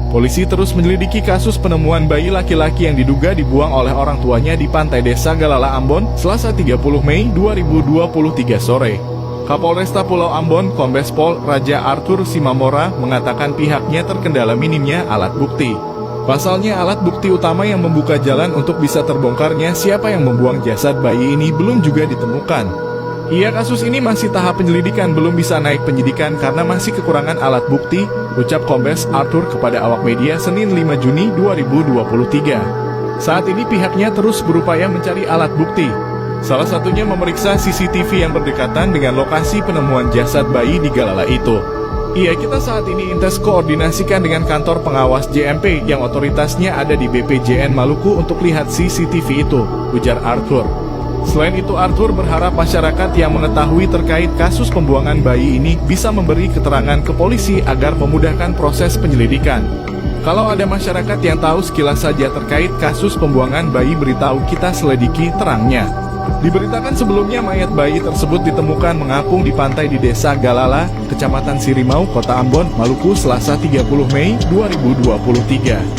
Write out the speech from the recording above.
Polisi terus menyelidiki kasus penemuan bayi laki-laki yang diduga dibuang oleh orang tuanya di pantai Desa Galala Ambon, Selasa 30 Mei 2023 sore. Kapolresta Pulau Ambon, Kombes Pol Raja Arthur Simamora mengatakan pihaknya terkendala minimnya alat bukti. Pasalnya alat bukti utama yang membuka jalan untuk bisa terbongkarnya siapa yang membuang jasad bayi ini belum juga ditemukan. Kasus ini masih tahap penyelidikan, belum bisa naik penyidikan karena masih kekurangan alat bukti, ucap Kombes Arthur kepada awak media Senin 5 Juni 2023. Saat ini pihaknya terus berupaya mencari alat bukti. Salah satunya memeriksa CCTV yang berdekatan dengan lokasi penemuan jasad bayi di Galala itu. Kita saat ini intens koordinasikan dengan kantor pengawas JMP yang otoritasnya ada di BPJN Maluku untuk lihat CCTV itu, ujar Arthur. Selain itu, Arthur berharap masyarakat yang mengetahui terkait kasus pembuangan bayi ini bisa memberi keterangan ke polisi agar memudahkan proses penyelidikan. Kalau ada masyarakat yang tahu sekilas saja terkait kasus pembuangan bayi, beritahu kita selidiki terangnya. Diberitakan sebelumnya mayat bayi tersebut ditemukan mengapung di pantai di Desa Galala, Kecamatan Sirimau, Kota Ambon, Maluku, Selasa 30 Mei 2023.